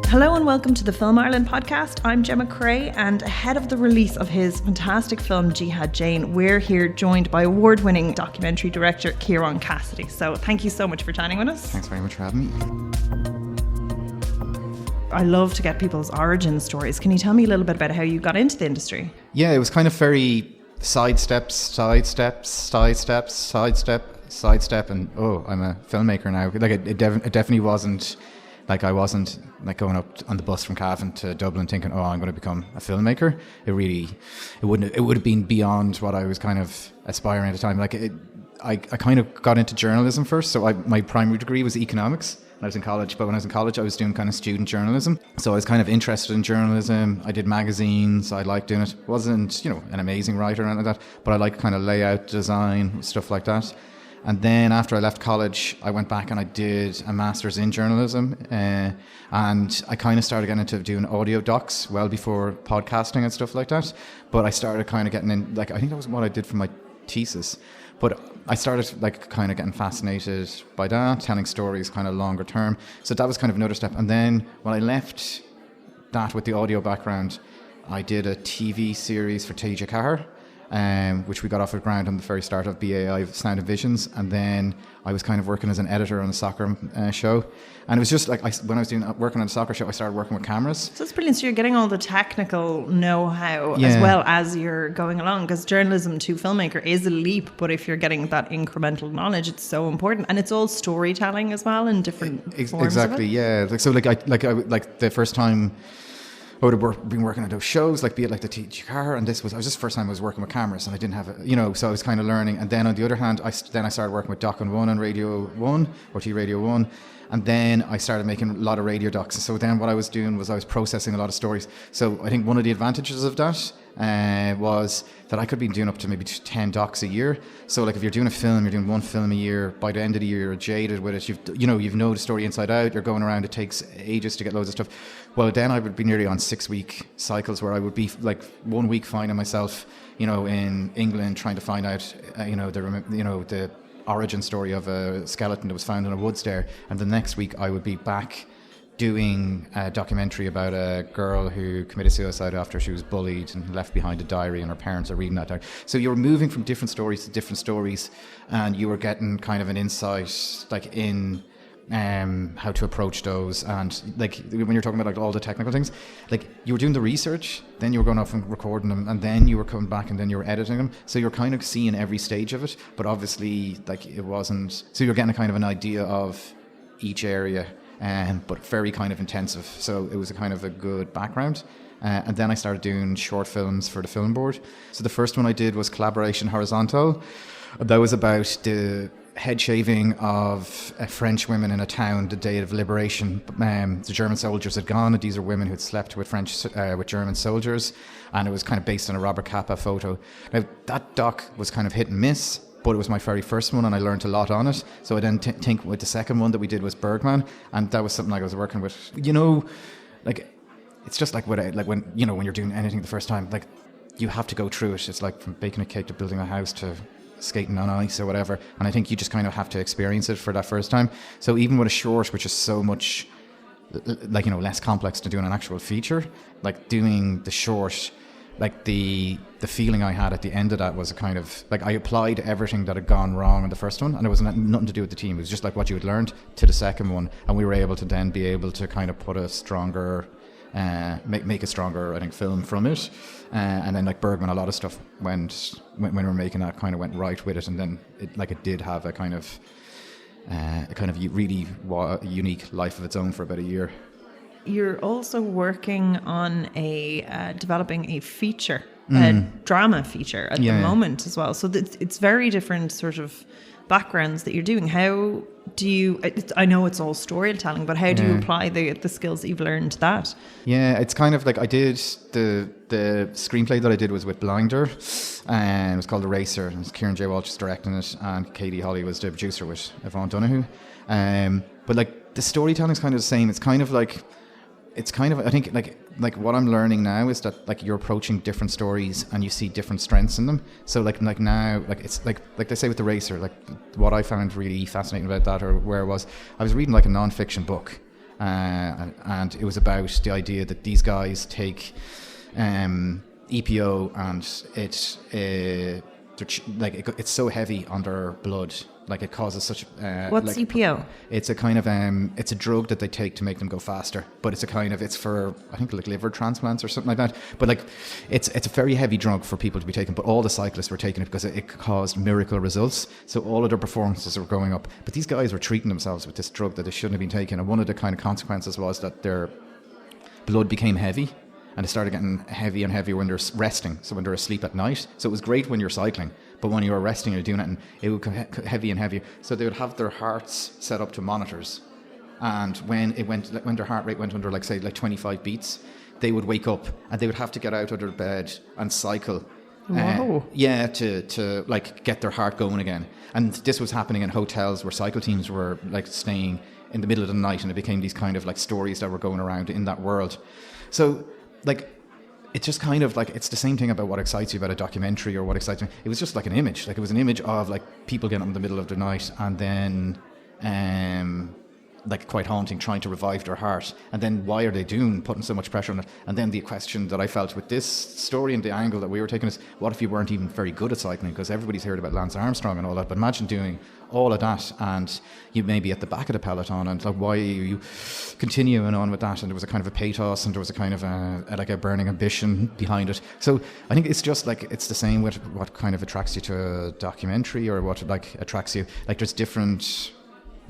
Hello and welcome to the Film Ireland podcast. I'm Gemma Creagh, and ahead of the release of his fantastic film Jihad Jane, we're here joined by award-winning documentary director Ciaran Cassidy. So thank you so much for chatting with us. Thanks very much for having me. I love to get people's origin stories. Can you tell me a little bit about how you got into the industry? Yeah, it was kind of very sidestep, and I'm a filmmaker now. Like it definitely wasn't. Like I wasn't like going up on the bus from Cavan to Dublin thinking, I'm going to become a filmmaker. It would have been beyond what I was kind of aspiring at the time. I kind of got into journalism first. So my primary degree was economics when I was in college. But when I was in college, I was doing kind of student journalism. So I was kind of interested in journalism. I did magazines. I liked doing it. Wasn't, an amazing writer or anything like that. But I liked kind of layout, design, stuff like that. And then after I left college, I went back and I did a master's in journalism. And I kind of started getting into doing audio docs well before podcasting and stuff like that. But I started kind of getting in, I think that was what I did for my thesis. But I started kind of getting fascinated by that, telling stories kind of longer term. So that was kind of another step. And then when I left that with the audio background, I did a TV series for Taoiseach Cahir. Which we got off the ground on the very start of BAI Sound and Visions, and then I was kind of working as an editor on a soccer show, and it was just like when I was working on a soccer show, I started working with cameras. So it's brilliant. So you're getting all the technical know-how as well as you're going along, because journalism to filmmaker is a leap, but if you're getting that incremental knowledge, it's so important, and it's all storytelling as well in different forms. Exactly, yeah. The first time I would have been working on those shows, be it the Taoiseach Cahir, and I was just the first time I was working with cameras, and I didn't have so I was kind of learning. And then on the other hand, I started working with Doc 1 on Radio 1, or T Radio 1, and then I started making a lot of radio docs. So then what I was doing was I was processing a lot of stories. So I think one of the advantages of that was that I could be doing up to maybe 10 docs a year. So if you're doing a film, you're doing one film a year. By the end of the year, you're jaded with it. You've know the story inside out. You're going around. It takes ages to get loads of stuff. Well, then I would be nearly on 6-week cycles where I would be 1 week finding myself, in England trying to find out, the origin story of a skeleton that was found in a woods there, and the next week I would be back doing a documentary about a girl who committed suicide after she was bullied and left behind a diary, and her parents are reading that diary. So you were moving from different stories to different stories, and you were getting kind of an insight in how to approach those. And when you're talking about all the technical things, you were doing the research, then you were going off and recording them, and then you were coming back and then you were editing them. So you're kind of seeing every stage of it, but obviously it wasn't, so you're getting a kind of an idea of each area, but very kind of intensive. So it was a kind of a good background. And then I started doing short films for the film board. So the first one I did was Collaboration Horizontal. That was about the head shaving of French women in a town the day of liberation. The German soldiers had gone, and these are women who had slept with German soldiers, and it was kind of based on a Robert Capa photo. Now that doc was kind of hit and miss, but it was my very first one, and I learned a lot on it. So I then think with the second one that we did was Bergman, and that was something I was working with. It's just when you're doing anything the first time, you have to go through it. It's from baking a cake to building a house to skating on ice or whatever, and I think you just kind of have to experience it for that first time. So even with a short, which is so much less complex to doing an actual feature, doing the short, the feeling I had at the end of that was a kind of I applied everything that had gone wrong in the first one, and it was nothing to do with the team. It was just what you had learned to the second one, and we were able to then be able to kind of put a stronger make a stronger, I think, film from it. And then Bergman, a lot of stuff when we were making that kind of went right with it, and then it did have a kind of really unique life of its own for about a year. You're also working on developing a feature, a drama feature at the moment as well. So it's very different sort of backgrounds that you're doing. How do you, I know it's all storytelling, but how do you apply the skills that you've learned to that? Yeah, it's kind of I did the screenplay that I did was with Blinder, and it was called Eraser, and Kieran J. Walsh was directing it, and Katie Holly was the producer with Yvonne Donoghue. But the storytelling's kind of the same. It's kind of I think what I'm learning now is that you're approaching different stories and you see different strengths in them. So now it's like they say with the Racer, what I found really fascinating about that, or where I was reading a non-fiction book, and it was about the idea that these guys take EPO and it's so heavy on their blood, like it causes such. What's EPO? It's a kind of it's a drug that they take to make them go faster, but it's for I think like liver transplants or something like that. But like it's a very heavy drug for people to be taking. But all the cyclists were taking it because it caused miracle results. So all of their performances were going up. But these guys were treating themselves with this drug that they shouldn't have been taking. And one of the kind of consequences was that their blood became heavy. And they started getting heavy and heavier when they're resting, so when they're asleep at night. So it was great when you're cycling, but when you were resting and doing it, and it would get heavy and heavier. So they would have their hearts set up to monitors, and when their heart rate went under, like 25 beats, they would wake up and they would have to get out of their bed and cycle. Whoa. To like get their heart going again. And this was happening in hotels where cycle teams were like staying in the middle of the night, and it became these kind of like stories that were going around in that world. So. Like, it's just kind of like, it's the same thing about what excites you about a documentary or what excites me. It was just like an image. Like, it was an image of like people getting up in the middle of the night and then, like quite haunting, trying to revive their heart. And then why are they putting so much pressure on it? And then the question that I felt with this story and the angle that we were taking is, what if you weren't even very good at cycling? Because everybody's heard about Lance Armstrong and all that, but imagine doing all of that and you may be at the back of the peloton, and like, why are you continuing on with that? And there was a kind of a pathos, and there was a kind of a burning ambition behind it. So I think it's just like, it's the same with what kind of attracts you to a documentary, or what like attracts you. Like, there's different.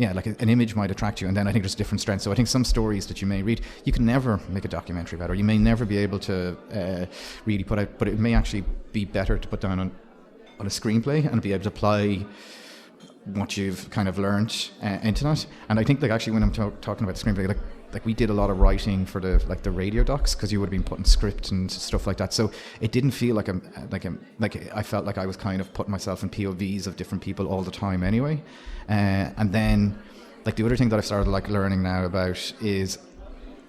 Yeah, like an image might attract you, and then I think there's different strengths. So I think some stories that you may read, you can never make a documentary about, or you may never be able to really put out, but it may actually be better to put down on a screenplay and be able to apply what you've kind of learned into that. And I think like actually when I'm talking about the screenplay, like we did a lot of writing for the radio docs, because you would have been putting script and stuff like that. So it didn't feel like I felt like I was kind of putting myself in POVs of different people all the time anyway. And then like the other thing that I've started like learning now about is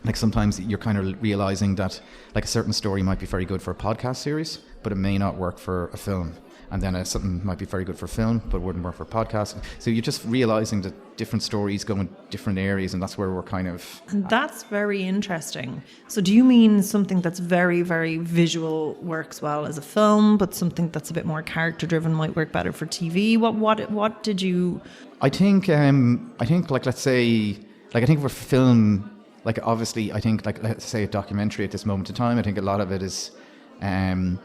like sometimes you're kind of realizing that like a certain story might be very good for a podcast series, but it may not work for a film. And then something might be very good for film, but wouldn't work for podcast. So you're just realizing that different stories go in different areas, and that's where we're kind of... And that's very interesting. So do you mean something that's very, very visual works well as a film, but something that's a bit more character-driven might work better for TV? What did you... I think like, let's say, like I think for film, like obviously, I think like, let's say a documentary at this moment in time, I think a lot of it is, I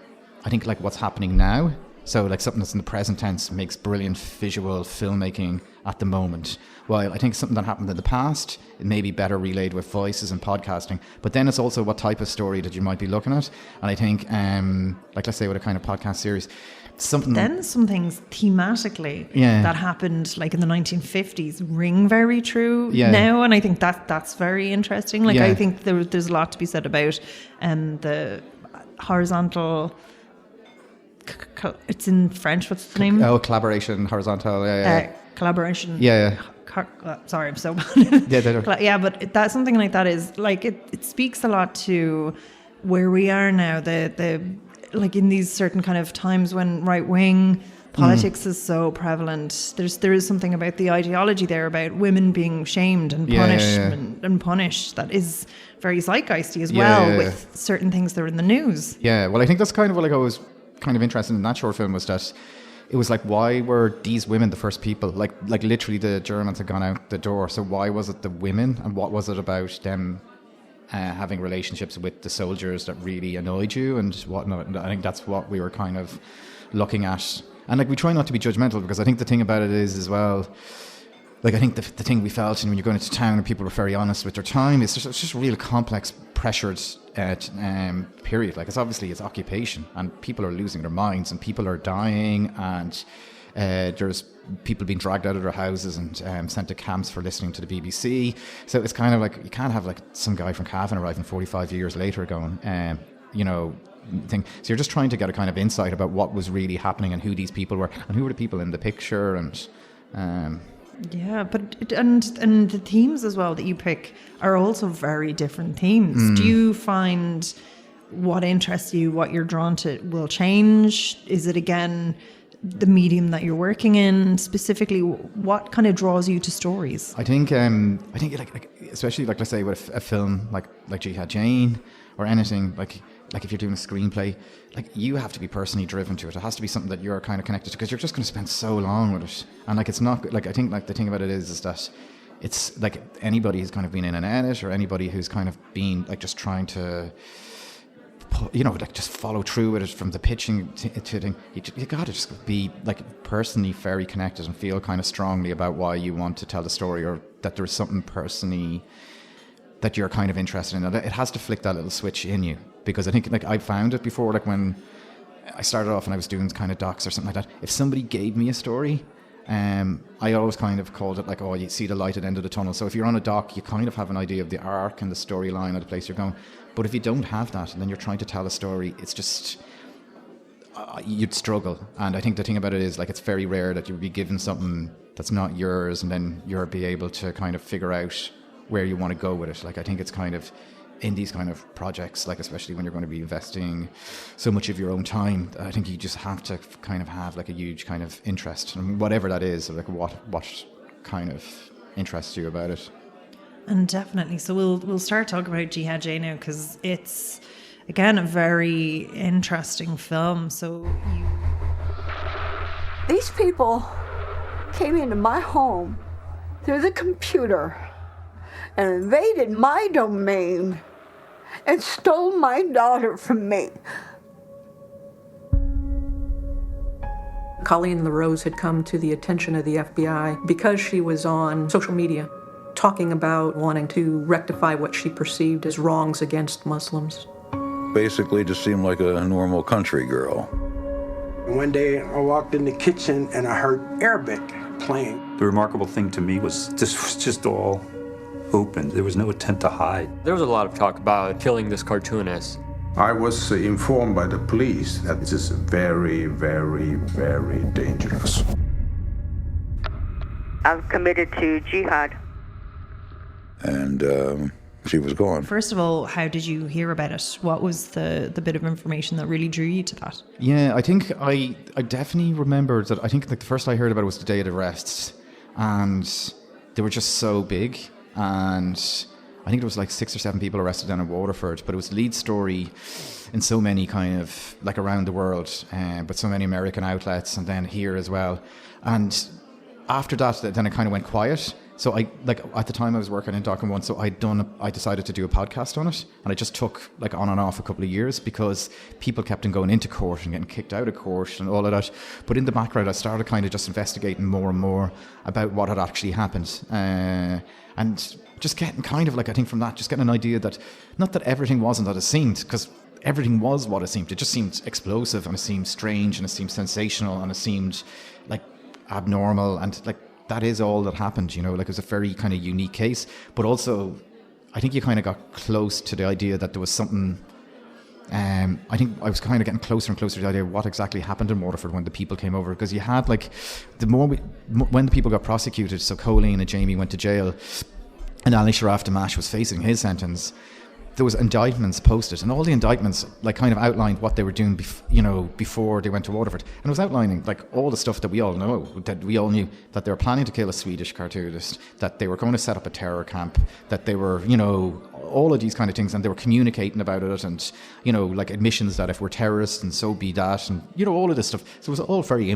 think like what's happening now. So like something that's in the present tense makes brilliant visual filmmaking at the moment. While I think something that happened in the past, it may be better relayed with voices and podcasting. But then it's also what type of story that you might be looking at. And I think, like let's say with a kind of podcast series, something... Then some things thematically that happened like in the 1950s ring very true now. And I think that's very interesting. Like I think there's a lot to be said about the horizontal... It's in French. What's the name? Oh, collaboration, horizontal. Collaboration. Sorry, I'm so bad. But that's something like that is like it speaks a lot to where we are now. The like in these certain kind of times when right wing politics is so prevalent. There is something about the ideology there about women being shamed and punished and punished that is very zeitgeisty as well with certain things that are in the news. Yeah, well, I think that's kind of what I was kind of interested in that short film was that it was like, why were these women the first people? Like literally the Germans had gone out the door. So why was it the women, and what was it about them having relationships with the soldiers that really annoyed you and whatnot? And I think that's what we were kind of looking at. And like we try not to be judgmental, because I think the thing about it is as well, like I think the thing we felt, and when you're going into town and people were very honest with their time, it's just a real complex, pressured period. Like it's occupation, and people are losing their minds, and people are dying, and there's people being dragged out of their houses and sent to camps for listening to the BBC. So it's kind of like, you can't have like some guy from Cavan arriving 45 years later going, thing. So you're just trying to get a kind of insight about what was really happening and who these people were and who were the people in the picture. And but the themes as well that you pick are also very different themes. Do you find what interests you, what you're drawn to, will change? Is it again the medium that you're working in specifically? What kind of draws you to stories? I think like especially like, let's say with a film like Jihad Jane or anything, like if you're doing a screenplay, like you have to be personally driven to it. It has to be something that you're kind of connected to, because you're just going to spend so long with it. And like, it's not like, I think like the thing about it is that it's like anybody who's kind of been in an edit, or anybody who's kind of been like just trying to, like just follow through with it from the pitching to thing. You got to just be like personally very connected and feel kind of strongly about why you want to tell the story, or that there's something personally that you're kind of interested in. It has to flick that little switch in you, because I think like I found it before, like when I started off and I was doing kind of docs or something like that, if somebody gave me a story, I always kind of called it like, oh, you see the light at the end of the tunnel. So if you're on a doc, you kind of have an idea of the arc and the storyline of the place you're going. But if you don't have that, and then you're trying to tell a story, it's just, you'd struggle. And I think the thing about it is, like, it's very rare that you'll be given something that's not yours, and then you'll be able to kind of figure out where you want to go with it. Like, I think it's kind of, in these kind of projects, like especially when you're going to be investing so much of your own time, I think you just have to kind of have like a huge kind of interest, and whatever that is, like what kind of interests you about it. And definitely, so we'll start talking about Jihad Jane now, because it's again a very interesting film. So these people came into my home through the computer and invaded my domain and stole my daughter from me. Coleen LaRose had come to the attention of the FBI because she was on social media talking about wanting to rectify what she perceived as wrongs against Muslims. Basically just seemed like a normal country girl. One day I walked in the kitchen and I heard Arabic playing. The remarkable thing to me was this was just all open. There was no attempt to hide. There was a lot of talk about killing this cartoonist. I was informed by the police that this is very, very, very dangerous. I'm committed to jihad. And she was gone. First of all, how did you hear about it? What was the bit of information that really drew you to that? Yeah, I think I definitely remember that. I think like the first I heard about it was the day of the arrests, and they were just so big. And I think there was like 6 or 7 people arrested down in Waterford, but it was the lead story in so many kind of like around the world, but so many American outlets, and then here as well. And after that, then it kind of went quiet. So I, like, at the time I was working in Doc and One, so I decided to do a podcast on it, and I just took like on and off a couple of years, because people kept on going into court and getting kicked out of court and all of that. But in the background, I started kind of just investigating more and more about what had actually happened, and just getting kind of like, I think from that, just getting an idea that not that everything wasn't that it seemed, because everything was what it seemed. It just seemed explosive, and it seemed strange, and it seemed sensational, and it seemed like abnormal, and like that is all that happened, like it was a very kind of unique case. But also I think you kind of got close to the idea that there was something, I think I was kind of getting closer and closer to the idea of what exactly happened in Waterford when the people came over, because you had like when the people got prosecuted, so Coleen and Jamie went to jail and Ali Sharaf Damash was facing his sentence, there was indictments posted, and all the indictments like kind of outlined what they were doing before they went to Waterford, and it was outlining like all the stuff that we all know, that we all knew, that they were planning to kill a Swedish cartoonist, that they were going to set up a terror camp, that they were all of these kind of things, and they were communicating about it, and like admissions that if we're terrorists and so be that, and all of this stuff. So it was all very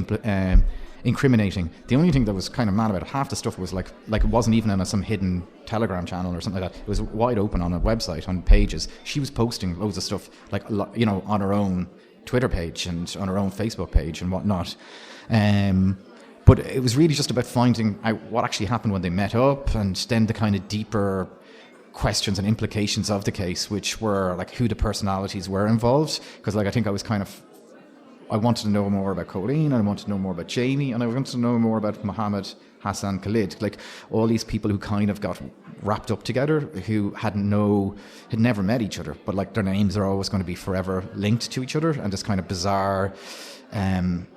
incriminating. The only thing that was kind of mad about it, half the stuff was like it wasn't even on some hidden Telegram channel or something like that. It was wide open on a website, on pages. She was posting loads of stuff like on her own Twitter page and on her own Facebook page and whatnot. But it was really just about finding out what actually happened when they met up, and then the kind of deeper questions and implications of the case, which were like who the personalities were involved. Because like I think I wanted to know more about Coleen, and I wanted to know more about Jamie, and I wanted to know more about Mohammed Hassan Khalid. Like all these people who kind of got wrapped up together, who had never met each other, but like their names are always going to be forever linked to each other, and this kind of bizarre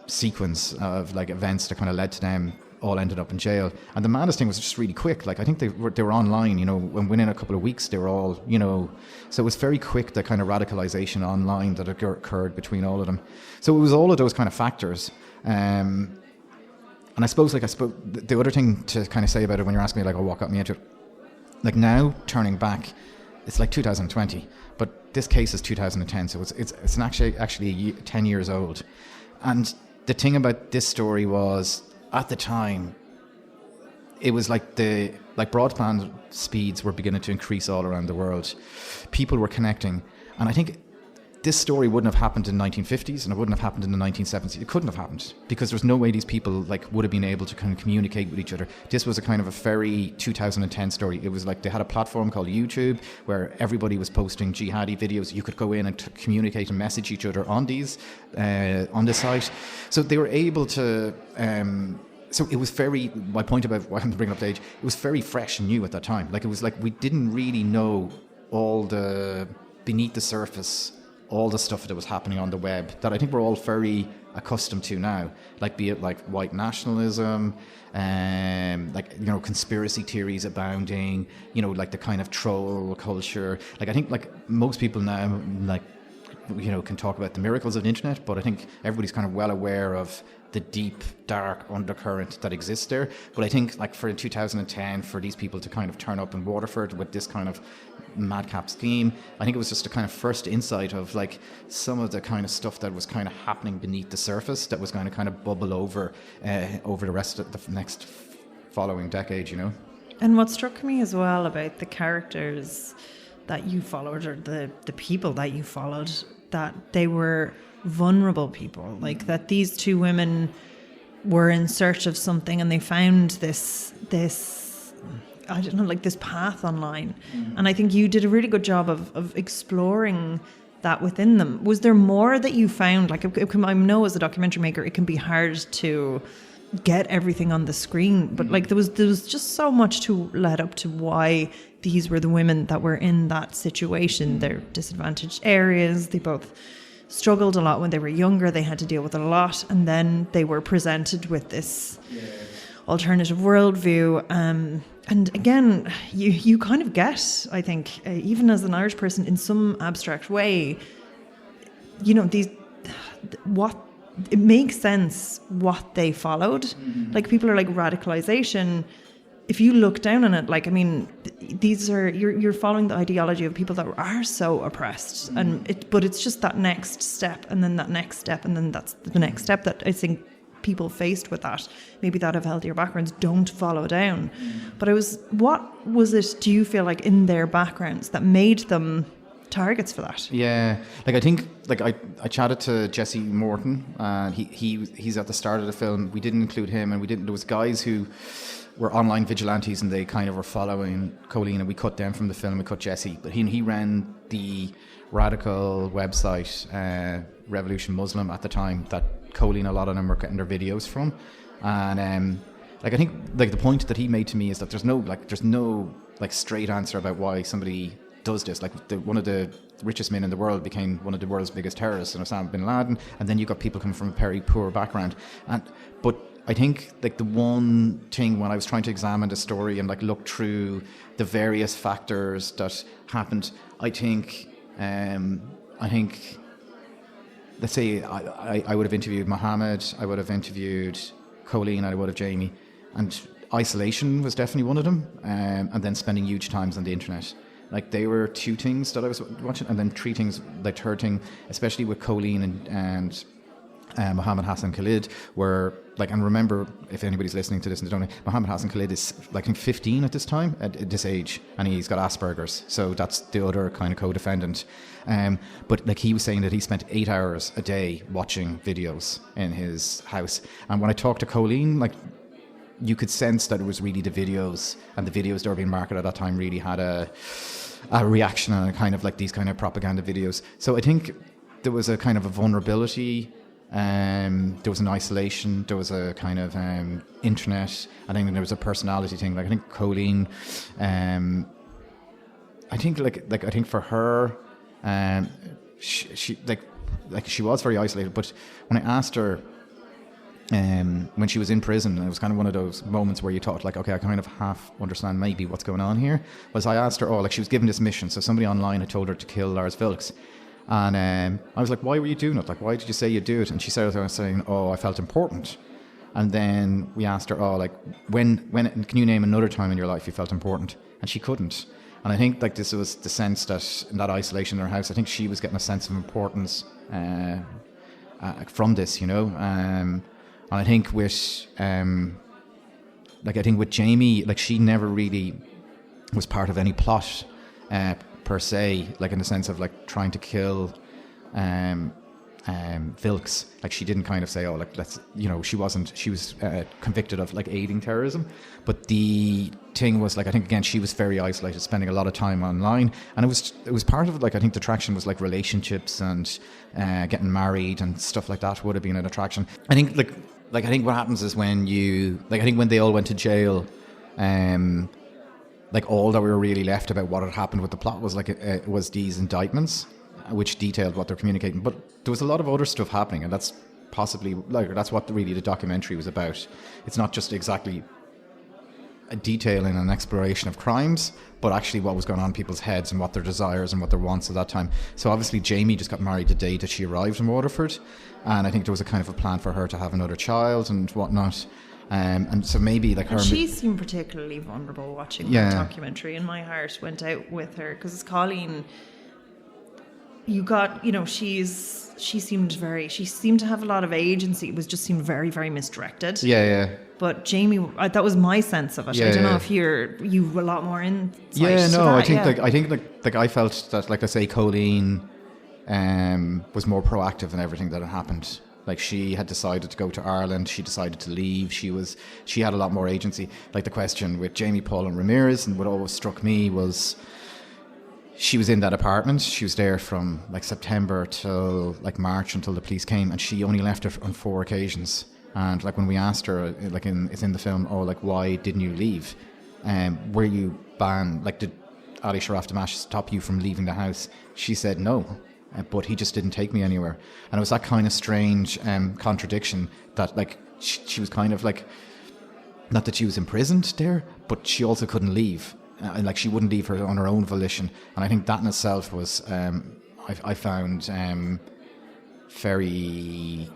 sequence of like events that kind of led to them all ended up in jail. And the maddest thing was just really quick. Like, I think they were online, you know, and within a couple of weeks they were all, you know, so it was very quick, the kind of radicalization online that occurred between all of them. So it was all of those kind of factors. And I suppose the other thing to kind of say about it when you're asking me, like, oh, what got me into it? Like, now, turning back, it's like 2020, but this case is 2010, so it's actually 10 years old. And the thing about this story was, at the time, it was like broadband speeds were beginning to increase all around the world. People were connecting, and I think this story wouldn't have happened in the 1950s, and it wouldn't have happened in the 1970s. It couldn't have happened because there's no way these people like would have been able to kind of communicate with each other. This was a kind of a very 2010 story. It was like they had a platform called YouTube where everybody was posting jihadi videos. You could go in and communicate and message each other on these on the site. So they were able to. So it was very. My point about why I'm bringing up the age. It was very fresh and new at that time. Like, it was like we didn't really know all the beneath the surface, all the stuff that was happening on the web that I think we're all very accustomed to now, like be it like white nationalism, like, you know, conspiracy theories abounding, you know, like the kind of troll culture. Like, I think like most people now, like, you know, can talk about the miracles of the internet, but I think everybody's kind of well aware of the deep, dark undercurrent that exists there. But I think like for 2010, for these people to kind of turn up in Waterford with this kind of madcap scheme, I think it was just a kind of first insight of like some of the kind of stuff that was kind of happening beneath the surface that was going to kind of bubble over the rest of the next following decade, you know. And what struck me as well about the characters that you followed, or the people that you followed, that they were vulnerable people, like that these two women were in search of something and they found this I don't know, like this path online. And I think you did a really good job of exploring that within them. Was there more that you found? Like, I know as a documentary maker it can be hard to get everything on the screen, but like there was just so much to lead up to why these were the women that were in that situation. They're disadvantaged areas, they both struggled a lot when they were younger, they had to deal with a lot, and then they were presented with this alternative worldview. And again, you kind of get, I think, even as an Irish person, in some abstract way, you know, it makes sense what they followed. Like, people are like, radicalization, if you look down on it, like, I mean, these are, you're following the ideology of people that are so oppressed, but it's just that next step, and then that next step, and then that's the next step that I think people faced with that, maybe that have healthier backgrounds, don't follow down. But what was it, do you feel like, in their backgrounds that made them targets for that? Yeah, like I think, like I chatted to Jesse Morton, and he's at the start of the film. We didn't include him, and there was guys who were online vigilantes, and they kind of were following Coleen, and we cut them from the film. We cut Jesse, but he ran the radical website Revolution Muslim at the time that Coleen, a lot of them were getting their videos from. And like, I think like the point that he made to me is that there's no straight answer about why somebody does this. Like, one of the richest men in the world became one of the world's biggest terrorists, and Osama bin Laden, and then you got people coming from a very poor background. But I think like the one thing when I was trying to examine the story and like look through the various factors that happened, I think let's say I would have interviewed Mohammed, I would have interviewed Coleen, I would have Jamie, and isolation was definitely one of them, and then spending huge times on the internet. Like, they were two things that I was watching, and then three things, like third thing, especially with Coleen and Mohammed Hassan Khalid, were like, and remember, if anybody's listening to this and they don't know, Mohammed Hassan Khalid is like, I think 15 at this time, at this age, and he's got Asperger's, so that's the other kind of co-defendant. But like, he was saying that he spent 8 hours a day watching videos in his house, and when I talked to Coleen, like, you could sense that it was really the videos, and the videos that were being marketed at that time really had a reaction, and a kind of like these kind of propaganda videos. So I think there was a kind of a vulnerability, there was an isolation, there was a kind of internet. I think there was a personality thing. Like, I think Coleen, I think for her, she was very isolated. But when I asked her, when she was in prison, and it was kind of one of those moments where you thought, like, okay, I kind of half understand maybe what's going on here, was I asked her, like, she was given this mission, so somebody online had told her to kill Lars Vilks, and I was like, why were you doing it? Like, why did you say you'd do it? And she said, I was saying, I felt important. And then we asked her, like, when can you name another time in your life you felt important? And she couldn't. And I think, like, this was the sense that in that isolation in her house, I think she was getting a sense of importance from this, you know. And I think with Jamie, like, she never really was part of any plot per se, like in the sense of like trying to kill Vilks. Like, she didn't kind of say, like, let's, you know, she was convicted of like aiding terrorism. But the thing was, like, I think again she was very isolated, spending a lot of time online, and it was part of it. Like, I think the attraction was like relationships and getting married and stuff like that would have been an attraction. I think I think what happens is when when they all went to jail, like, all that we were really left about what had happened with the plot was like was these indictments, which detailed what they're communicating. But there was a lot of other stuff happening, and that's possibly, like, that's what really the documentary was about. It's not just exactly a detailing and exploration of crimes, but actually what was going on in people's heads and what their desires and what their wants at that time. So obviously Jamie just got married the day that she arrived in Waterford, and I think there was a kind of a plan for her to have another child and whatnot. And so maybe like her... And she seemed particularly vulnerable watching the documentary, and my heart went out with her, because Coleen, you got, you know, she seemed to have a lot of agency. It seemed very, very misdirected. Yeah. But Jamie, that was my sense of it. I don't know if you a lot more insight. Yeah, no, that, I think I felt that, like I say, Coleen was more proactive in everything that had happened. Like, she had decided to go to Ireland. She decided to leave. She had a lot more agency. Like, the question with Jamie, Paulin Ramirez, and what always struck me was she was in that apartment. She was there from like September till like March, until the police came, and she only left it on 4 occasions. And like, when we asked her, like, it's in the film, like, why didn't you leave? Were you banned? Like, did Ali Sharaf Damash stop you from leaving the house? She said no. But he just didn't take me anywhere. And it was that kind of strange contradiction that, like, she was kind of like, not that she was imprisoned there, but she also couldn't leave. And like, she wouldn't leave her on her own volition. And I think that in itself was, I found very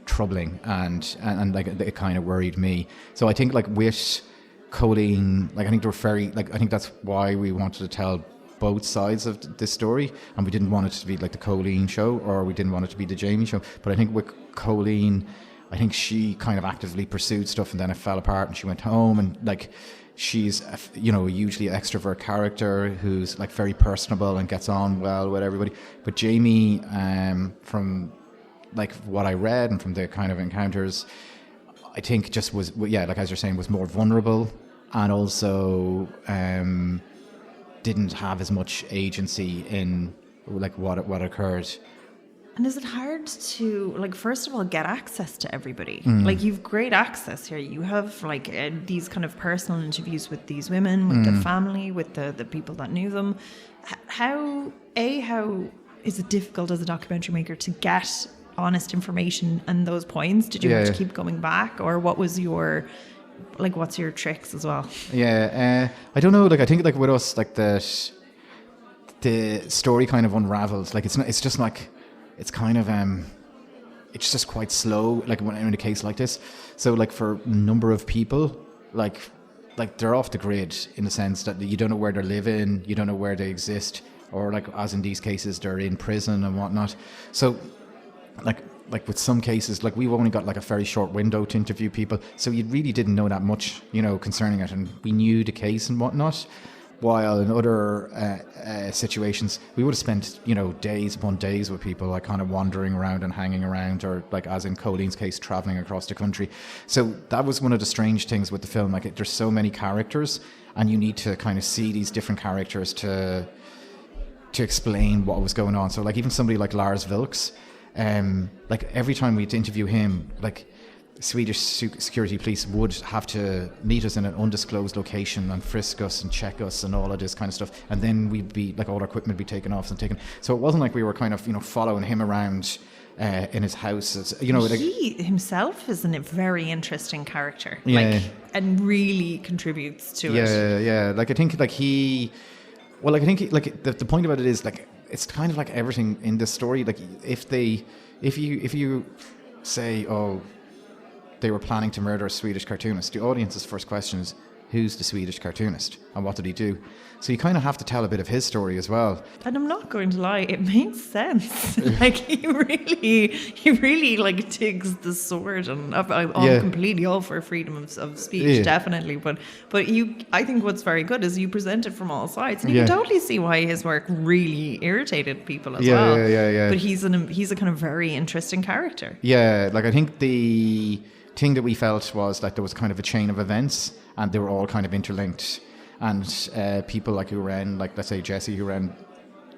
troubling, and like, it kind of worried me. So I think, like, with Coleen, like, I think they were very, like, I think that's why we wanted to tell both sides of this story, and we didn't want it to be like the Coleen show, or we didn't want it to be the Jamie show. But I think with Coleen, I think she kind of actively pursued stuff, and then it fell apart, and she went home, and like, she's, you know, a hugely extrovert character who's like very personable and gets on well with everybody. But Jamie, from like what I read and from the kind of encounters, I think just was, like as you're saying, was more vulnerable, and also didn't have as much agency in like what occurred. And is it hard to, like, first of all, get access to everybody? Like, you've great access here. You have like these kind of personal interviews with these women, with the family, with the people that knew them. How is it difficult as a documentary maker to get honest information and those points? Did you have to keep going back, or what was your, like, what's your tricks as well? I don't know, like, I think like with us, like, the story kind of unravels. Like, it's just like, it's kind of it's just quite slow, like, when in a case like this. So like, for a number of people, like they're off the grid, in the sense that you don't know where they're living, you don't know where they exist, or like, as in these cases, they're in prison and whatnot. So like with some cases, like, we've only got like a very short window to interview people, so you really didn't know that much, you know, concerning it, and we knew the case and whatnot. While in other situations, we would have spent, you know, days upon days with people, like, kind of wandering around and hanging around, or like, as in Coleen's case, traveling across the country. So that was one of the strange things with the film. Like, there's so many characters, and you need to kind of see these different characters to explain what was going on. So like, even somebody like Lars Vilks, like, every time we had to interview him, like, Swedish security police would have to meet us in an undisclosed location and frisk us and check us and all of this kind of stuff, and then we'd be like, all our equipment would be taken off and taken. So it wasn't like we were kind of, you know, following him around in his house. It's, you know, like, he himself is a very interesting character, Yeah. and really contributes to it. Yeah. Like, I think, like, the point about it is, like, it's kind of like everything in this story. Like, if you say, oh, they were planning to murder a Swedish cartoonist, the audience's first question is, who's the Swedish cartoonist and what did he do? So you kind of have to tell a bit of his story as well. And I'm not going to lie, it makes sense. Like, he really like digs the sword, and I'm completely all for freedom of speech, definitely. But I think what's very good is you present it from all sides, and you can totally see why his work really irritated people as well. Yeah. But he's a kind of very interesting character. Yeah, like, I think the thing that we felt was that there was kind of a chain of events, and they were all kind of interlinked. And people like who ran, like, let's say Jesse, who ran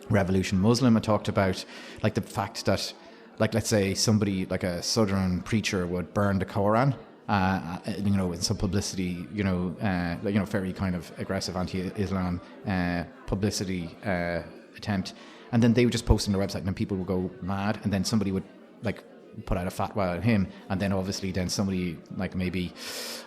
Revolution Muslim, had talked about, like, the fact that, like, let's say somebody like a southern preacher would burn the Quran, you know, in some publicity, you know, like, you know, very kind of aggressive anti-Islam publicity attempt, and then they would just post on their website, and then people would go mad, and then somebody would, like, put out a fatwa on him, and then obviously then somebody, like, maybe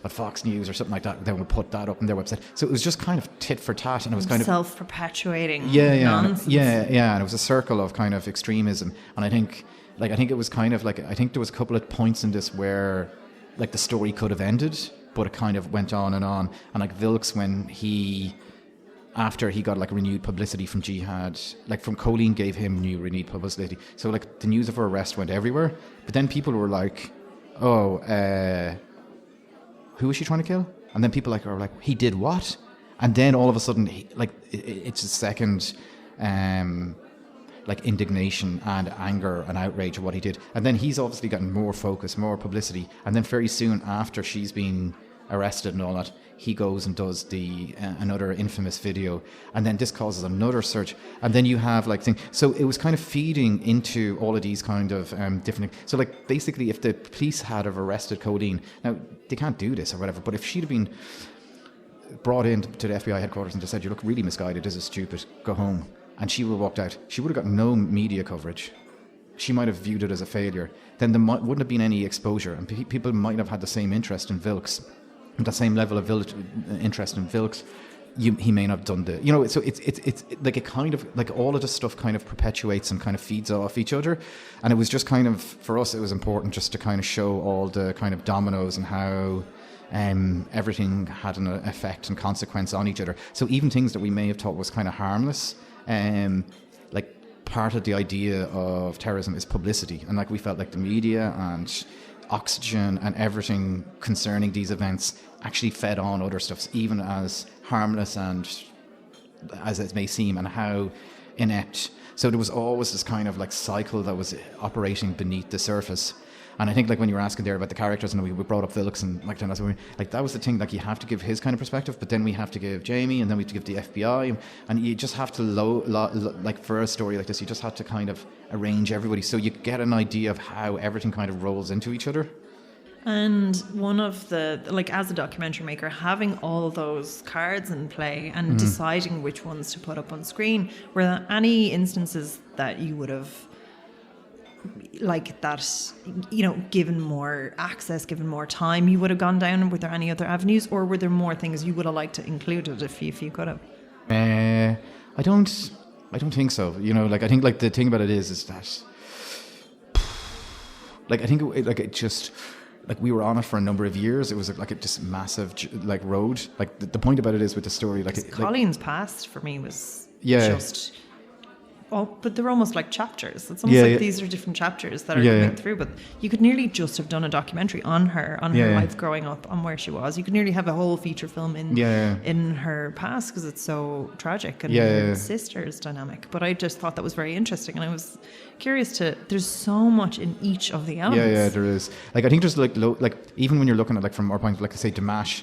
at Fox News or something like that, then would put that up on their website. So it was just kind of tit for tat, and it was kind of self-perpetuating nonsense. And it was a circle of kind of extremism. And I think it was kind of like, I think there was a couple of points in this where, like, the story could have ended, but it kind of went on. And like Wilkes, when after he got, like, renewed publicity from Jihad, like, from Coleen gave him renewed publicity. So, like, the news of her arrest went everywhere. But then people were like, oh, who was she trying to kill? And then people are like, he did what? And then all of a sudden, it's a second, like, indignation and anger and outrage at what he did. And then he's obviously gotten more focus, more publicity. And then very soon after she's been arrested and all that, he goes and does another infamous video, and then this causes another search, and then you have, like, thing. So it was kind of feeding into all of these kind of different. So, like, basically, if the police had have arrested Coleen, now they can't do this or whatever, but if she'd have been brought in to the FBI headquarters and just said, "You look really misguided. This is stupid. Go home," and she would have walked out, she would have got no media coverage. She might have viewed it as a failure. Then there wouldn't have been any exposure, and people might have had the same interest in Wilkes. That same level of interest in Wilkes, he may not have done the, you know, so it's like, it kind of, like, all of this stuff kind of perpetuates and kind of feeds off each other. And it was just kind of, for us, it was important just to kind of show all the kind of dominoes and how everything had an effect and consequence on each other. So even things that we may have thought was kind of harmless, like, part of the idea of terrorism is publicity. And, like, we felt like the media and Oxygen and everything concerning these events actually fed on other stuff, even as harmless and as it may seem, and how inept. So there was always this kind of, like, cycle that was operating beneath the surface. And I think, like, when you were asking there about the characters, and we brought up Wilkes, and like that was the thing, like, you have to give his kind of perspective, but then we have to give Jamie, and then we have to give the FBI, and you just have to like, for a story like this, you just have to kind of arrange everybody so you get an idea of how everything kind of rolls into each other. And one of the, like, as a documentary maker, having all those cards in play and deciding which ones to put up on screen, were there any instances that you would have, like, that, you know, given more access, given more time, you would have gone down? Were there any other avenues, or were there more things you would have liked to include it if you could have? I don't think so. You know, like, I think, like, the thing about it is that, like, I think it just, like, we were on it for a number of years. It was like just massive, like, road. Like, the point about it is with the story, like, Colleen's past for me was just. Oh, but they're almost like chapters. It's almost like these are different chapters that are coming through. But you could nearly just have done a documentary on her life growing up, on where she was. You could nearly have a whole feature film in her past, because it's so tragic, and her sister's dynamic. But I just thought that was very interesting, and I was curious there's so much in each of the elements. Yeah, there is. Like, I think there's, like, even when you're looking at, like, from our point, like, say, Dimash,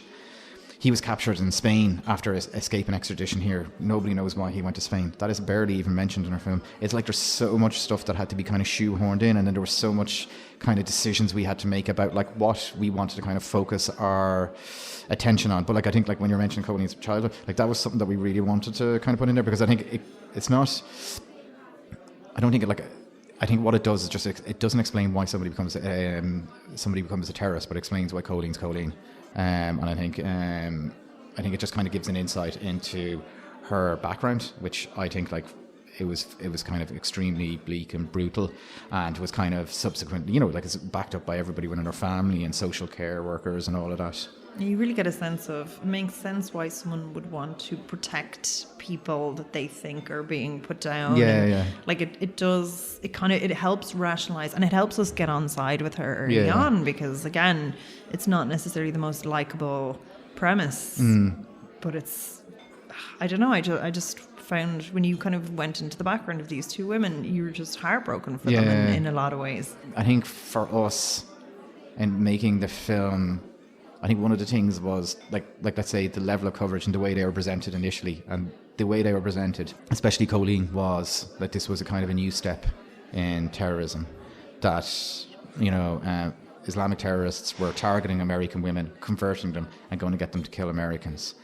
he was captured in Spain after escaping extradition here. Nobody knows why he went to Spain. That is barely even mentioned in our film. It's like there's so much stuff that had to be kind of shoehorned in, and then there was so much kind of decisions we had to make about, like, what we wanted to kind of focus our attention on. But, like, I think, like, when you're mentioning Coleen's childhood, like, that was something that we really wanted to kind of put in there, because I think it's not, I don't think it, like, I think what it does is just it doesn't explain why somebody becomes a terrorist, but explains why Coleen's Coleen. And I think it just kind of gives an insight into her background, which I think like it was kind of extremely bleak and brutal, and was kind of subsequently, you know, like it's backed up by everybody within her family and social care workers and all of that. You really get a sense of, it makes sense why someone would want to protect people that they think are being put down. Yeah. Like it helps rationalize, and it helps us get on side with her early on, because again, it's not necessarily the most likable premise, but it's, I don't know, I just found when you kind of went into the background of these two women, you were just heartbroken for them in a lot of ways. I think for us in making the film, I think one of the things was like let's say the level of coverage and the way they were presented initially, and the way they were presented, especially Coleen, was that this was a kind of a new step in terrorism, that, you know, Islamic terrorists were targeting American women, converting them and going to get them to kill Americans.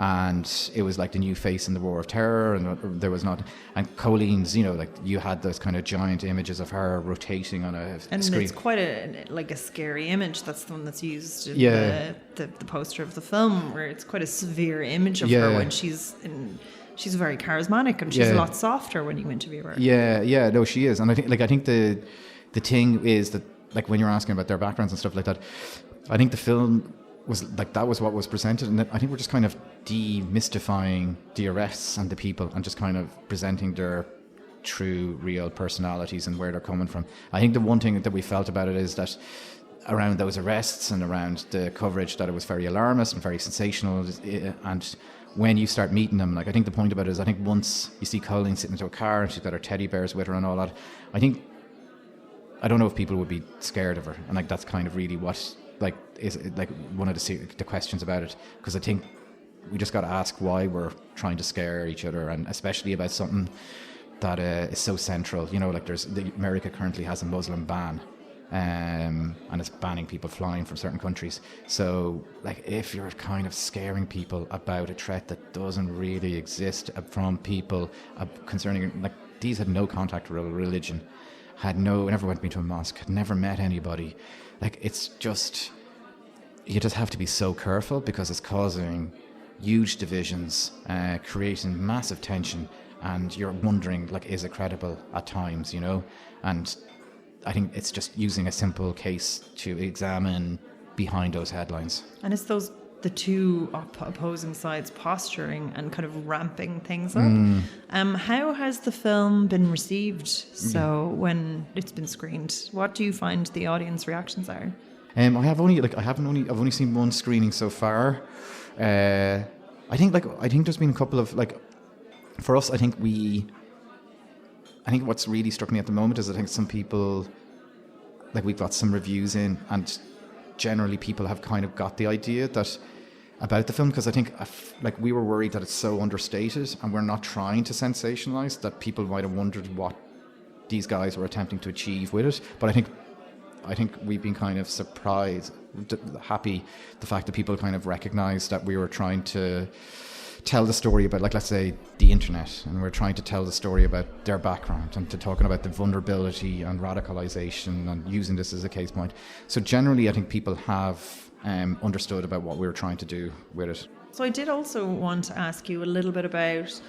And it was like the new face in the war of terror, and there was not. And Coleen's, you know, like you had those kind of giant images of her rotating on a and screen. It's quite a scary image. That's the one that's used in the poster of the film, where it's quite a severe image of her when she's very charismatic, and she's a lot softer when you interview her. Yeah, no, she is. And I think the thing is that, like, when you're asking about their backgrounds and stuff like that, I think the film was like, that was what was presented, and I think we're just kind of demystifying the arrests and the people, and just kind of presenting their true, real personalities and where they're coming from. I think the one thing that we felt about it is that around those arrests and around the coverage, that it was very alarmist and very sensational, and when you start meeting them, like, I think the point about it is, I think once you see Coleen sitting into a car and she's got her teddy bears with her and all that, I don't know if people would be scared of her, and like that's kind of really what like is like one of the questions about it, because I think we just got to ask why we're trying to scare each other, and especially about something that is so central. You know, like America currently has a Muslim ban, and it's banning people flying from certain countries. So like, if you're kind of scaring people about a threat that doesn't really exist from people concerning, like, these had no contact with religion, never went to a mosque, had never met anybody. Like, it's just, you just have to be so careful, because it's causing huge divisions, creating massive tension, and you're wondering, like, is it credible at times, you know? And I think it's just using a simple case to examine behind those headlines. And it's the two opposing sides posturing and kind of ramping things up. How has the film been received? So when it's been screened, what do you find the audience reactions are? I've only seen one screening so far. I think there's been a couple of, like, for us, I think what's really struck me at the moment is, I think some people, like, we've got some reviews in, and generally people have kind of got the idea that about the film, because I think like we were worried that it's so understated, and we're not trying to sensationalize, that people might have wondered what these guys were attempting to achieve with it. But I think we've been kind of surprised, happy, the fact that people kind of recognized that we were trying to tell the story about, like, let's say, the internet, and we're trying to tell the story about their background, and to talking about the vulnerability and radicalisation, and using this as a case point. So generally, I think people have understood about what we were trying to do with it. So I did also want to ask you a little bit about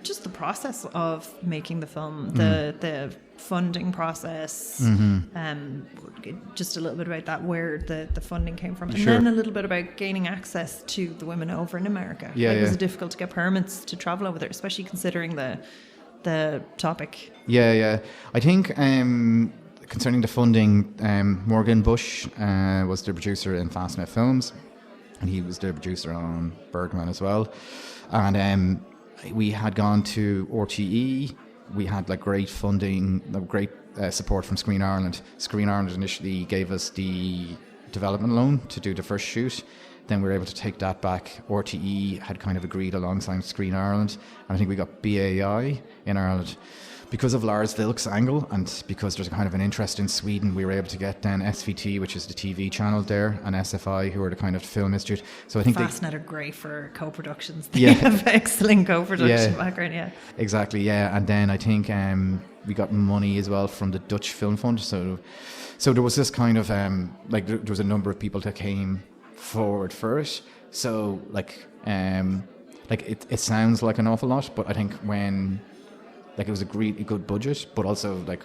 just the process of making the film, the funding process, just a little bit about that, where the funding came from, and then a little bit about gaining access to the women over in America. Was it difficult to get permits to travel over there, especially considering the topic? I think concerning the funding, Morgan Bush was the producer in Fastnet Films, and he was the producer on Bergman as well, and we had gone to RTE. We had like great funding, great support from Screen Ireland. Screen Ireland initially gave us the development loan to do the first shoot. Then we were able to take that back. RTE had kind of agreed alongside Screen Ireland, and I think we got BAI in Ireland. Because of Lars Vilk's angle, and because there's kind of an interest in Sweden, we were able to get then SVT, which is the TV channel there, and SFI, who are the kind of film institute. So I think Fastnet are great for co-productions. They have excellent co-production background, Exactly, And then I think we got money as well from the Dutch Film Fund. So there was this kind of like there was a number of people that came forward for it. So like it sounds like an awful lot, but I think when like it was a good budget, but also like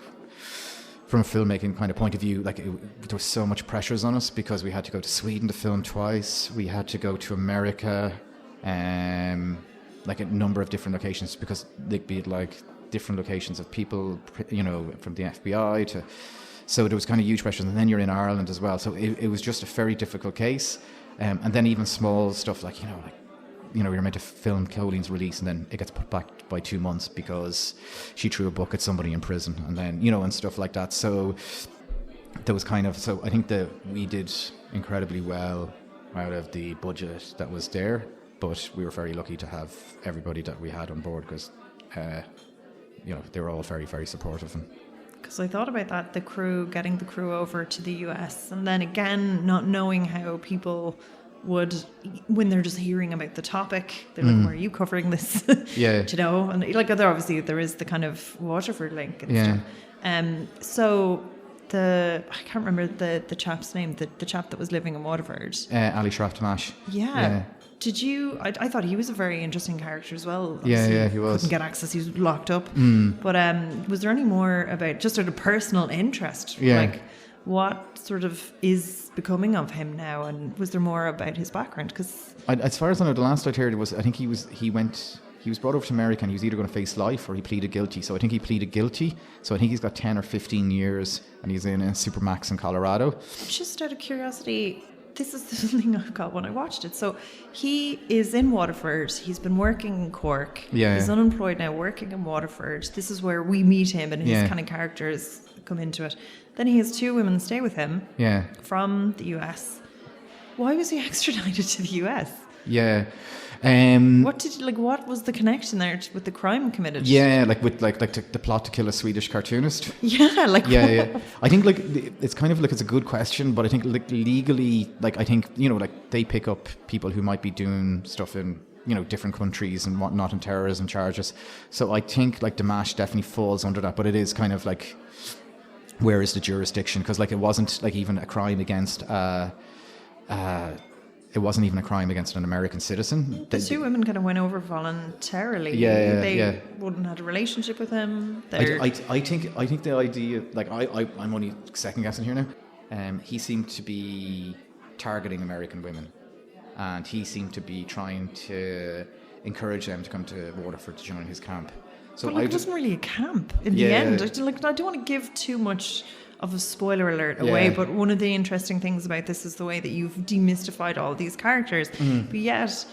from a filmmaking kind of point of view, like there was so much pressures on us because we had to go to Sweden to film twice. We had to go to America, like a number of different locations because they'd be like different locations of people, you know, from the FBI to. So there was kind of huge pressures, and then you're in Ireland as well. So it was just a very difficult case, and then even small stuff like you're meant to film Coleen's release, and then it gets put back by 2 months because she threw a book at somebody in prison, and then and stuff like that. So there was so I think that we did incredibly well out of the budget that was there, but we were very lucky to have everybody that we had on board because they were all very, very supportive. Because I thought about that, getting the crew over to the US, and then again not knowing how people would, when they're just hearing about the topic, they're like, why are you covering this? Yeah. And like obviously there is the kind of Waterford link and stuff. So I can't remember the chap's name, the chap that was living in Waterford. Ali Shraftamash. Yeah. Did you? I thought he was a very interesting character as well. Obviously, yeah, he was. Couldn't get access; he was locked up. But was there any more about just sort of personal interest? Yeah. Like what sort of is becoming of him now, and was there more about his background? Because as far as I know, the last I'd heard was I think he was brought over to America, and he was either going to face life or he pleaded guilty. So I think he pleaded guilty. So I think he's got 10 or 15 years, and he's in a Supermax in Colorado. Just out of curiosity. This is the thing I got when I watched it. So he is in Waterford. He's been working in Cork. Yeah. He's unemployed now, working in Waterford. This is where we meet him and his kind of characters come into it. Then he has 2 women stay with him from the US. Why was he extradited to the US? Yeah. What was the connection there with the crime committed? Yeah, with the plot to kill a Swedish cartoonist. Yeah, yeah. I think it's kind of it's a good question, but I think legally, I think they pick up people who might be doing stuff in different countries and whatnot and terrorism charges. So I think Dimash definitely falls under that, but it is kind of where is the jurisdiction? Because it wasn't even a crime against. It wasn't even a crime against an American citizen. The 2 women kind of went over voluntarily. They wouldn't have had a relationship with him. I think the idea, I'm only second guessing here now. He seemed to be targeting American women, and he seemed to be trying to encourage them to come to Waterford to join his camp. So it wasn't really a camp in the end. I don't want to give too much of a spoiler alert away, but one of the interesting things about this is the way that you've demystified all these characters, but yet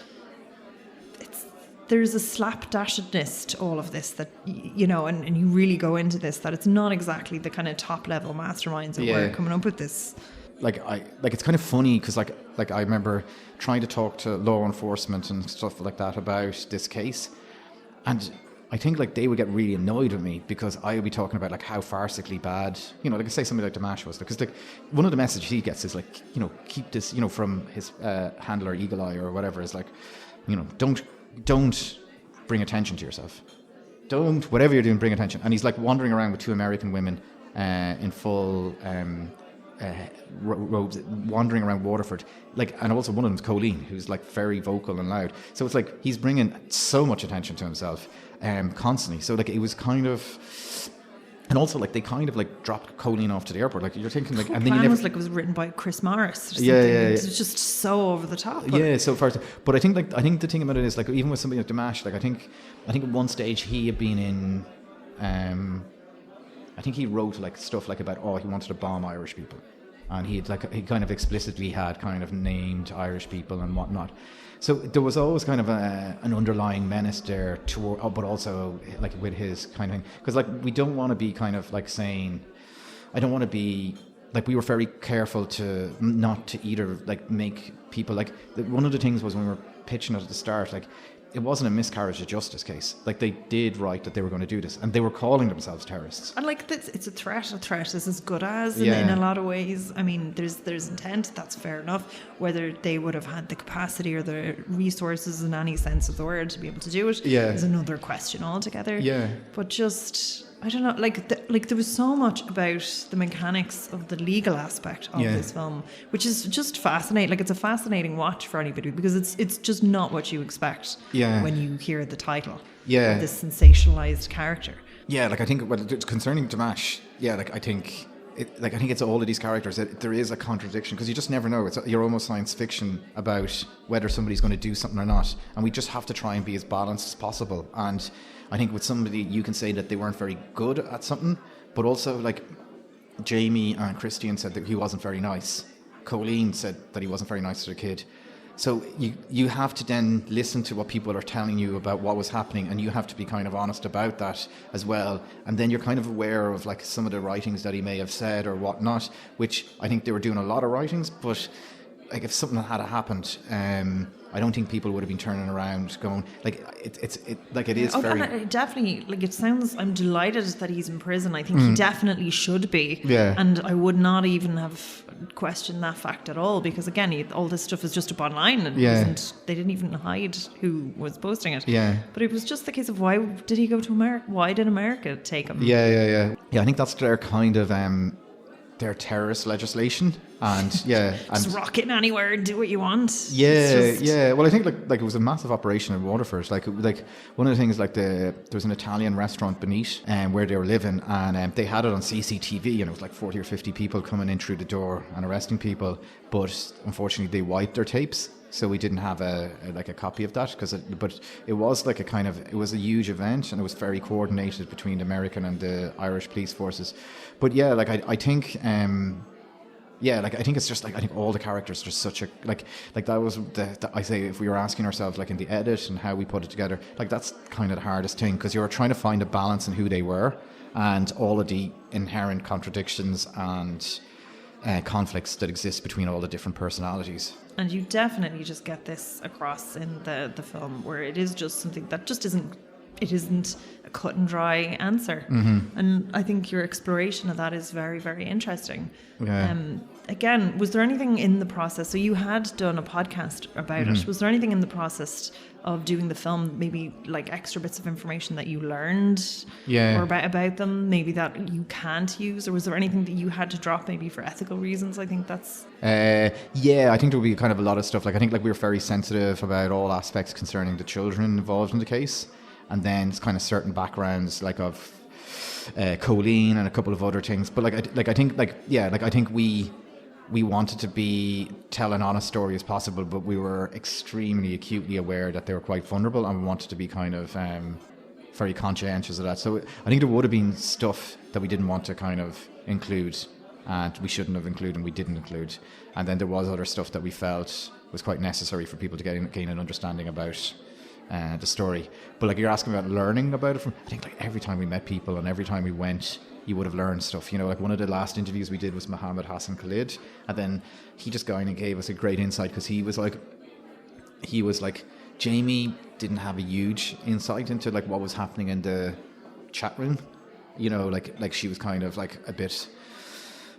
there's a slapdashedness to all of this that and you really go into this, that it's not exactly the kind of top level masterminds that were coming up with this. It's kind of funny because I remember trying to talk to law enforcement and stuff like that about this case, and I think they would get really annoyed with me because I would be talking about how farcically bad, say somebody like Dimash was, because one of the messages he gets is keep this, from his handler Eagle Eye or whatever, is don't bring attention to yourself. Don't, whatever you're doing, bring attention. And he's wandering around with 2 American women in full robes, wandering around Waterford, and also one of them's Coleen, who's very vocal and loud. So it's he's bringing so much attention to himself. Constantly. So it was kind of, and also they kind of dropped Coleen off to the airport. You're thinking and then you never. It was written by Chris Morris. Or something. Yeah. It was just so over the top. Yeah, so far. But I think the thing about it is even with somebody like Dimash, I think at one stage he had been in. I think he wrote stuff about he wanted to bomb Irish people, and he kind of explicitly had kind of named Irish people and whatnot. So there was always kind of an underlying menace there, but also with his kind of thing. Because we don't want to be kind of saying, I don't want to be, we were very careful to not to either make people, one of the things was when we were pitching it at the start, it wasn't a miscarriage of justice case. They did write that they were going to do this, and they were calling themselves terrorists. And it's a threat. A threat is as good as in a lot of ways. I mean, there's intent. That's fair enough. Whether they would have had the capacity or the resources in any sense of the word to be able to do it is another question altogether. Yeah. But just, I don't know, like there was so much about the mechanics of the legal aspect of this film, which is just fascinating. Like, it's a fascinating watch for anybody, because it's just not what you expect when you hear the title. Yeah. This sensationalized character. Yeah, like I think concerning Dimash, I think it's all of these characters. There is a contradiction, because you just never know. You're almost science fiction about whether somebody's going to do something or not, and we just have to try and be as balanced as possible. And I think with somebody, you can say that they weren't very good at something, but also like Jamie and Christian said that he wasn't very nice. Coleen said that he wasn't very nice to the kid. So you have to then listen to what people are telling you about what was happening, and you have to be kind of honest about that as well. And then you're kind of aware of like some of the writings that he may have said or whatnot, which I think they were doing a lot of writings, but like if something had happened, I don't think people would have been turning around going like it is very definitely, like, it sounds, I'm delighted that he's in prison. I think he definitely should be. Yeah. And I would not even have questioned that fact at all, because again, all this stuff is just up online, and they didn't even hide who was posting it. Yeah. But it was just the case of, why did he go to America? Why did America take him? Yeah, I think that's their kind of their terrorist legislation, and just rock in anywhere and do what you want. Well, I think like it was a massive operation in Waterford. Like one of the things, like there was an Italian restaurant beneath where they were living, and they had it on CCTV, and it was like 40 or 50 people coming in through the door and arresting people, but unfortunately they wiped their tapes, so we didn't have a copy of that, but it was like it was a huge event, and it was very coordinated between the American and the Irish police forces. But I think I think it's just like, I think all the characters are just such a like that was I say, if we were asking ourselves like in the edit and how we put it together, like that's kind of the hardest thing, because you're trying to find a balance in who they were and all of the inherent contradictions and conflicts that exist between all the different personalities. And you definitely just get this across in the film, where it is just something that just isn't a cut and dry answer. Mm-hmm. And I think your exploration of that is very, very interesting. Yeah. Again, was there anything in the process, so you had done a podcast about it, was there anything in the process of doing the film, maybe like extra bits of information that you learned or about them, maybe that you can't use, or was there anything that you had to drop maybe for ethical reasons? I think that's I think there would be kind of a lot of stuff, like I think like we were very sensitive about all aspects concerning the children involved in the case, and then it's kind of certain backgrounds like of Coleen and a couple of other things, but I think we wanted to tell an honest story as possible, but we were extremely acutely aware that they were quite vulnerable, and we wanted to be kind of very conscientious of that. So I think there would have been stuff that we didn't want to kind of include, and we shouldn't have included, and we didn't include. And then there was other stuff that we felt was quite necessary for people to gain an understanding about the story. But like you're asking about learning about it, I think like every time we met people and every time we went, you would have learned stuff. You know, like one of the last interviews we did was Mohammed Hassan Khalid, and then he just kind of gave us a great insight, because he was like Jamie didn't have a huge insight into like what was happening in the chat room. You know, like she was kind of like a bit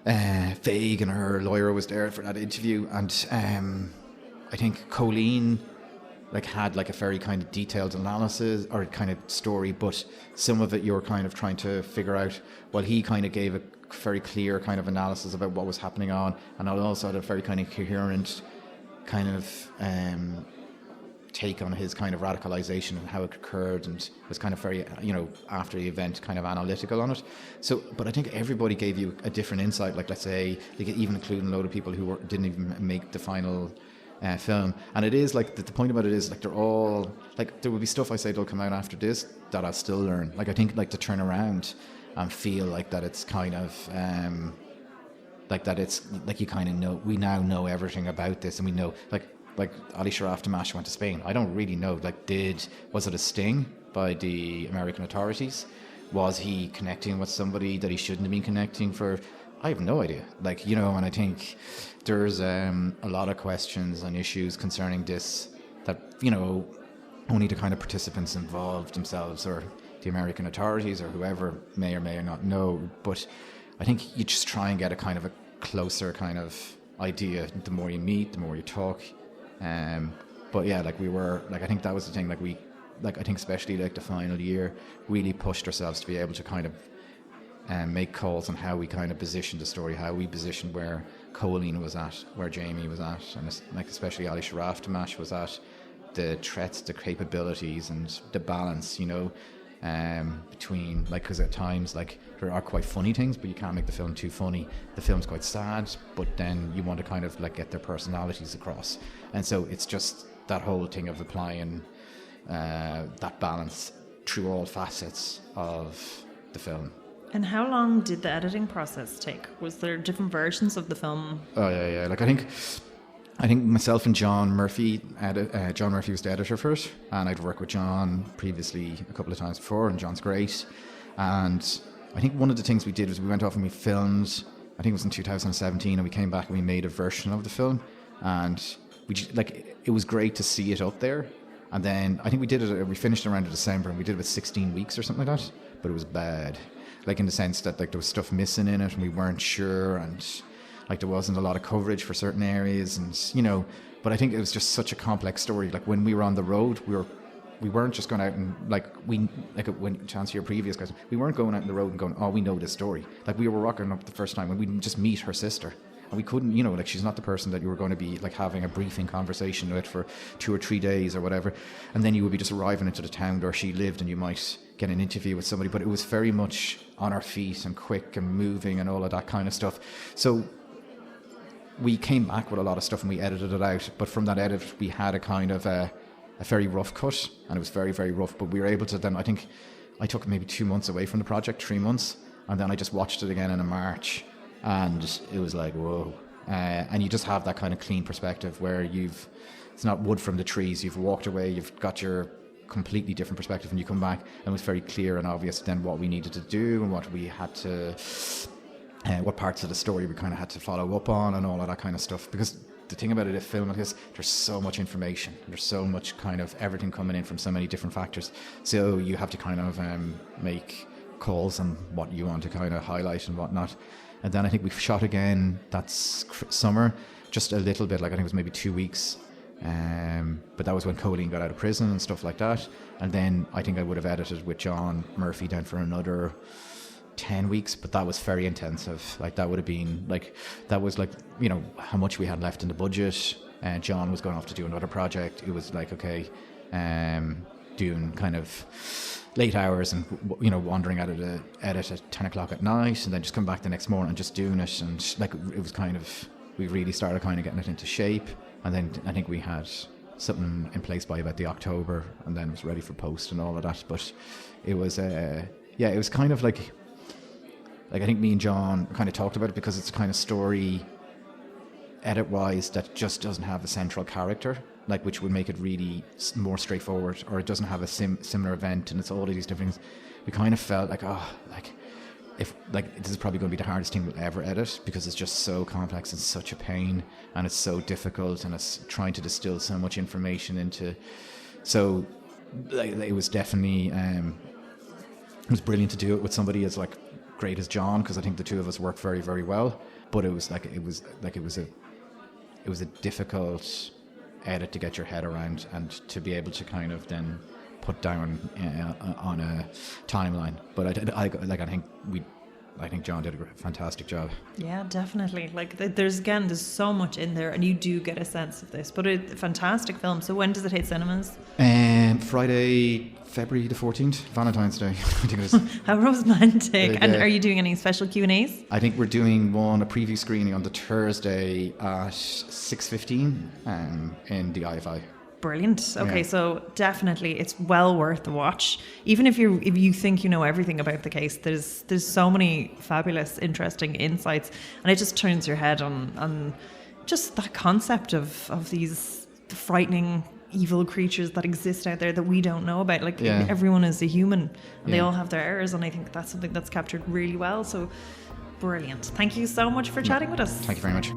vague, and her lawyer was there for that interview, and I think Coleen had like a very kind of detailed analysis or kind of story, but some of it you're kind of trying to figure out, while he kind of gave a very clear kind of analysis about what was happening on, and also had a very kind of coherent kind of take on his kind of radicalization and how it occurred, and was kind of very, after the event, kind of analytical on it. So, but I think everybody gave you a different insight, like let's say, even including a load of people who didn't even make the final film. And it is like the point about it is like they're all like, there will be stuff I say that'll come out after this that I'll still learn. Like I think like to turn around and feel like that it's kind of like that it's like you kind of know, we now know everything about this, and we know like Ali Sharaf Dimash went to Spain. I don't really know, was it a sting by the American authorities? Was he connecting with somebody that he shouldn't have been connecting for? I have no idea. And I think there's a lot of questions and issues concerning this that, only the kind of participants involved themselves or the American authorities or whoever may or may not know. But I think you just try and get a kind of a closer kind of idea. The more you meet, the more you talk. But yeah, I think that was the thing. I think especially the final year really pushed ourselves to be able to kind of make calls on how we kind of positioned the story, how we positioned where Coleen was at, where Jamie was at, and like especially Ali Sharaf Damash was at, the threats, the capabilities, and the balance, you know, between, like, because at times, like, there are quite funny things, but you can't make the film too funny. The film's quite sad, but then you want to kind of like get their personalities across, and so it's just that whole thing of applying that balance through all facets of the film. And how long did the editing process take? Was there different versions of the film? Oh yeah. Like I think myself and John Murphy was the editor for it, and I'd worked with John previously a couple of times before, and John's great. And I think one of the things we did was we went off and we filmed, I think it was in 2017, and we came back and we made a version of the film, and it was great to see it up there. And then I think we finished around December, and we did it with 16 weeks or something like that, but it was bad. Like in the sense that like there was stuff missing in it and we weren't sure, and like there wasn't a lot of coverage for certain areas, and you know, but I think it was just such a complex story. Like when we were on the road, we weren't just going out and when to answer your previous question, we weren't going out on the road and going, oh, we know this story. Like we were rocking up the first time and we just meet her sister. And we couldn't, you know, like she's not the person that you were going to be like having a briefing conversation with for 2 or 3 days or whatever. And then you would be just arriving into the town where she lived and you might get an interview with somebody. But it was very much on our feet and quick and moving and all of that kind of stuff. So we came back with a lot of stuff and we edited it out. But from that edit, we had a kind of a very rough cut, and it was very, very rough. But we were able to then, I think I took maybe 2 months away from the project, 3 months. And then I just watched it again in March. And it was like, whoa. And you just have that kind of clean perspective where it's not wood from the trees. You've walked away, you've got your completely different perspective, and you come back and it was very clear and obvious then what we needed to do and what we had to, what parts of the story we kind of had to follow up on and all of that kind of stuff. Because the thing about it, a film like this, there's so much information. There's so much kind of everything coming in from so many different factors. So you have to kind of make calls on what you want to kind of highlight and whatnot. And then I think we shot again that summer, just a little bit, like I think it was maybe 2 weeks. But that was when Coleen got out of prison and stuff like that. And then I think I would have edited with John Murphy then for another 10 weeks, but that was very intensive. Like that would have been like, that was like, you know, how much we had left in the budget. And John was going off to do another project. It was like, okay, doing kind of late hours and, you know, wandering out of the edit at 10 o'clock at night and then just come back the next morning and just doing it. And like, it was kind of, we really started kind of getting it into shape. And then I think we had something in place by about the October, and then it was ready for post and all of that. But it was, it was kind of like I think me and John kind of talked about it, because it's a kind of story edit-wise that just doesn't have a central character, like, which would make it really more straightforward, or it doesn't have a similar event, and it's all of these different things. We kind of felt like, this is probably going to be the hardest thing we'll ever edit, because it's just so complex and such a pain, and it's so difficult, and it's trying to distill so much information into. So it was definitely it was brilliant to do it with somebody as like great as John, because I think the two of us worked very, very well. But it was a difficult edit to get your head around and to be able to kind of then put down on a timeline. But I think John did a fantastic job. Yeah, definitely. Like there's so much in there, and you do get a sense of this. But a fantastic film. So when does it hit cinemas? Friday, February the 14th, Valentine's Day. I think it is. How romantic! And are you doing any special Q&As? I think we're doing a preview screening on the Thursday at 6:15 in the IFI. Brilliant. Okay, so definitely it's well worth the watch. Even if you think you know everything about the case, there's so many fabulous, interesting insights, and it just turns your head on just that concept of these frightening, evil creatures that exist out there that we don't know about. Like everyone is a human, and they all have their errors, and I think that's something that's captured really well. So brilliant. Thank you so much for chatting with us. Thank you very much.